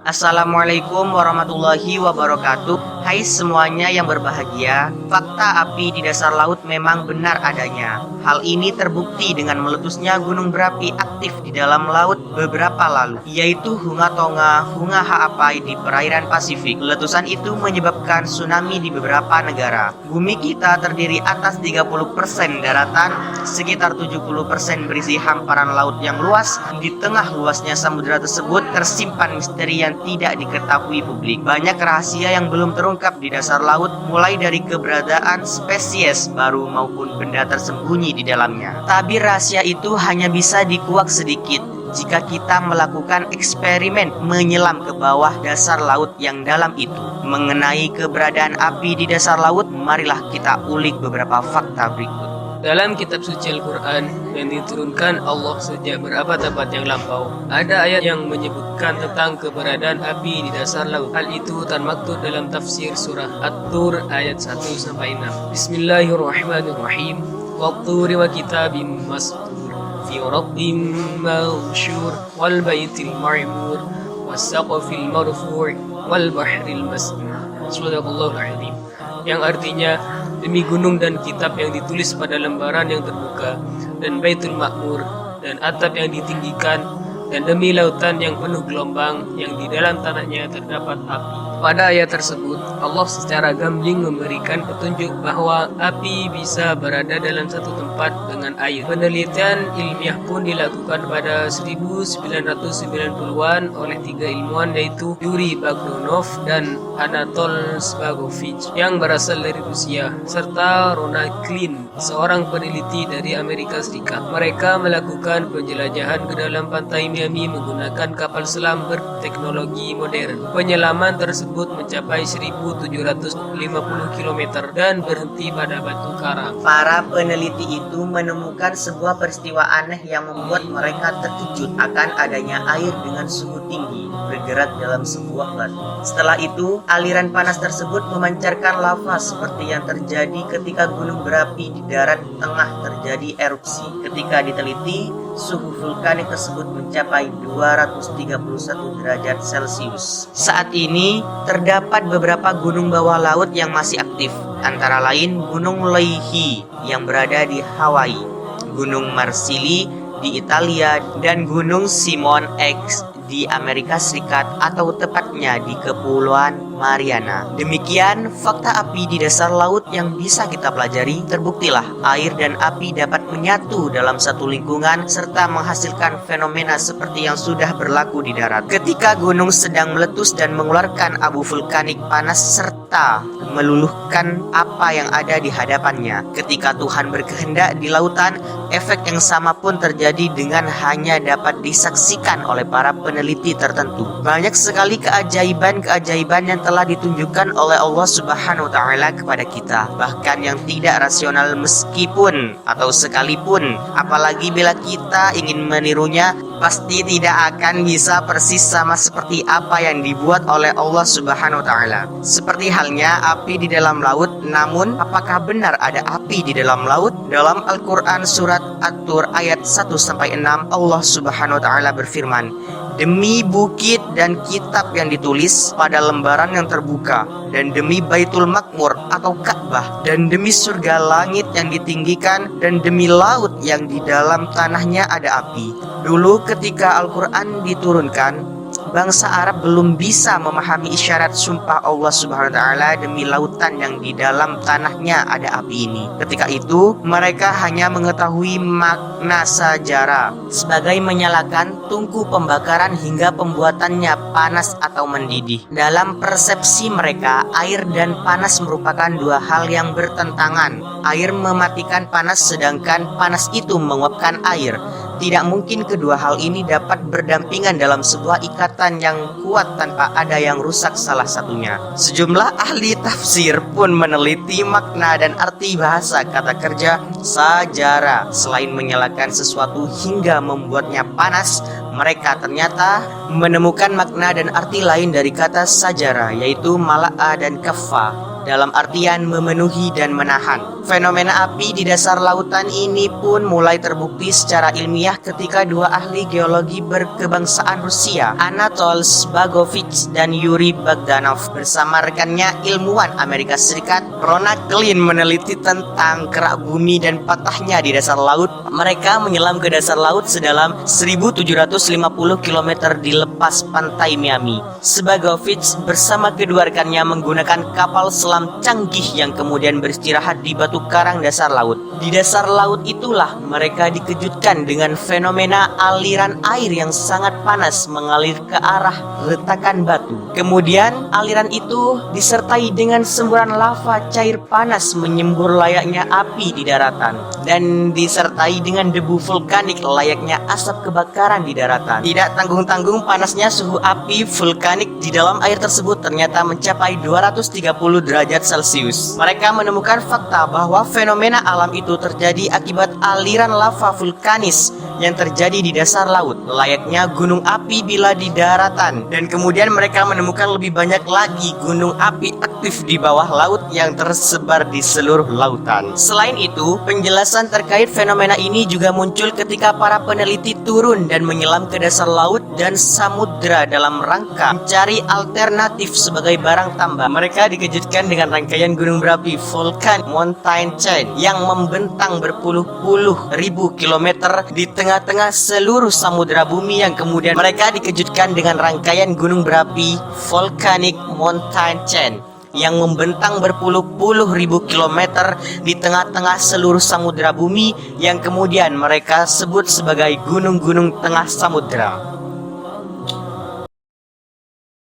Assalamualaikum warahmatullahi wabarakatuh. Hai semuanya yang berbahagia. Fakta api di dasar laut memang benar adanya. Hal ini terbukti dengan meletusnya gunung berapi aktif di dalam laut beberapa lalu, yaitu Hunga Tonga, Hunga Ha'apai di perairan Pasifik. Letusan itu menyebabkan tsunami di beberapa negara. Bumi kita terdiri atas 30% daratan, sekitar 70% berisi hamparan laut yang luas. Di tengah luasnya samudera tersebut tersimpan misteri yang tidak diketahui publik. Banyak rahasia yang belum terungkap di dasar laut, mulai dari keberadaan spesies baru maupun benda tersembunyi di dalamnya. Tabir rahasia itu hanya bisa dikuak sedikit jika kita melakukan eksperimen menyelam ke bawah dasar laut yang dalam itu. Mengenai keberadaan api di dasar laut, marilah kita ulik beberapa fakta berikut. Dalam kitab suci Al-Quran yang diturunkan Allah sejak berabad-abad yang lampau, ada ayat yang menyebutkan tentang keberadaan api di dasar laut. Hal itu termaktub dalam tafsir surah At-Tur ayat 1-6. Bismillahirrahmanirrahim. Wat-turi wa kitabim mastur fi raqqim manshur wal baitil ma'mur was saqfil marfu' wal bahril masjur. Subhanallahul azim. Yang artinya, demi gunung dan kitab yang ditulis pada lembaran yang terbuka, dan Baitul Ma'mur, dan atap yang ditinggikan, dan demi lautan yang penuh gelombang, yang di dalam tanahnya terdapat api. Pada ayat tersebut, Allah secara gambling memberikan petunjuk bahwa api bisa berada dalam satu tempat dengan air. Penelitian ilmiah pun dilakukan pada 1990-an oleh tiga ilmuwan, yaitu Yuri Bogdanov dan Anatol Zbagovich yang berasal dari Rusia, serta Ronald Klein, seorang peneliti dari Amerika Serikat. Mereka melakukan penjelajahan ke dalam pantai Miami menggunakan kapal selam berteknologi modern. Penyelaman tersebut mencapai 1.750 km dan berhenti pada Batu Karang. Para peneliti itu menemukan sebuah peristiwa aneh yang membuat mereka terkejut akan adanya air dengan suhu tinggi bergerak dalam sebuah batu. Setelah itu, aliran panas tersebut memancarkan lava seperti yang terjadi ketika gunung berapi di darat tengah terjadi erupsi. Ketika diteliti, suhu vulkanik tersebut mencapai 231 derajat Celcius. Saat ini, terdapat beberapa gunung bawah laut yang masih aktif, antara lain Gunung Lehi yang berada di Hawaii, Gunung Marsili di Italia, dan Gunung Simon X di Amerika Serikat, atau tepatnya di Kepulauan Mariana. Demikian fakta api di dasar laut yang bisa kita pelajari. Terbuktilah air dan api dapat menyatu dalam satu lingkungan serta menghasilkan fenomena seperti yang sudah berlaku di darat. Ketika gunung sedang meletus dan mengeluarkan abu vulkanik panas serta meluluhkan apa yang ada di hadapannya. Ketika Tuhan berkehendak di lautan, efek yang sama pun terjadi dengan hanya dapat disaksikan oleh para peneliti tertentu. Banyak sekali keajaiban-keajaiban yang telah ditunjukkan oleh Allah Subhanahu wa taala kepada kita, bahkan yang tidak rasional meskipun atau sekalipun, apalagi bila kita ingin menirunya, pasti tidak akan bisa persis sama seperti apa yang dibuat oleh Allah Subhanahu wa taala. Seperti halnya api di dalam laut. Namun, apakah benar ada api di dalam laut? Dalam Al-Qur'an surat At-Tur ayat 1-6, Allah Subhanahu wa taala berfirman, "Demi bukit dan kitab yang ditulis pada lembaran yang terbuka, dan demi Baitul Ma'mur atau Ka'bah, dan demi surga langit yang ditinggikan, dan demi laut yang di dalam tanahnya ada api." Dulu ketika Al-Quran diturunkan, bangsa Arab belum bisa memahami isyarat sumpah Allah Subhanahu wa taala demi lautan yang di dalam tanahnya ada api ini. Ketika itu, mereka hanya mengetahui makna sejarah sebagai menyalakan tungku pembakaran hingga pembuatannya panas atau mendidih. Dalam persepsi mereka, air dan panas merupakan dua hal yang bertentangan. Air mematikan panas, sedangkan panas itu menguapkan air. Tidak mungkin kedua hal ini dapat berdampingan dalam sebuah ikatan yang kuat tanpa ada yang rusak salah satunya. Sejumlah ahli tafsir pun meneliti makna dan arti bahasa kata kerja sajara. Selain menyalakan sesuatu hingga membuatnya panas, mereka ternyata menemukan makna dan arti lain dari kata sajara, yaitu mala'a dan kaffa. dalam artian memenuhi dan menahan. Fenomena api di dasar lautan ini pun mulai terbukti secara ilmiah ketika dua ahli geologi berkebangsaan Rusia, Anatol Zbagovich dan Yuri Bogdanov, bersama rekannya ilmuwan Amerika Serikat Ronald Klein meneliti tentang kerak bumi dan patahnya di dasar laut. Mereka menyelam ke dasar laut sedalam 1750 km di lepas pantai Miami. Zbagovich bersama kedua rekannya menggunakan kapal selam canggih yang kemudian beristirahat di batu karang dasar laut. Di dasar laut itulah mereka dikejutkan dengan fenomena aliran air yang sangat panas mengalir ke arah retakan batu. Kemudian aliran itu disertai dengan semburan lava cair panas menyembur layaknya api di daratan, dan disertai dengan debu vulkanik layaknya asap kebakaran di daratan. Tidak tanggung-tanggung panasnya suhu api vulkanik di dalam air tersebut ternyata mencapai 230 derajat Celcius. Mereka menemukan fakta bahwa fenomena alam itu terjadi akibat aliran lava vulkanis yang terjadi di dasar laut, layaknya gunung api bila di daratan. Dan kemudian mereka menemukan lebih banyak lagi gunung api aktif di bawah laut yang tersebar di seluruh lautan. Selain itu, penjelasan terkait fenomena ini juga muncul ketika para peneliti turun dan menyelam ke dasar laut dan samudera dalam rangka mencari alternatif sebagai barang tambah. Mereka dikejutkan dengan rangkaian gunung berapi Volcanic Mountain Chain yang membentang berpuluh-puluh ribu kilometer di tengah-tengah seluruh samudera bumi, yang kemudian mereka dikejutkan dengan rangkaian gunung berapi Volcanic Mountain Chain yang membentang berpuluh-puluh ribu kilometer di tengah-tengah seluruh samudera bumi, yang kemudian mereka sebut sebagai gunung-gunung tengah samudera.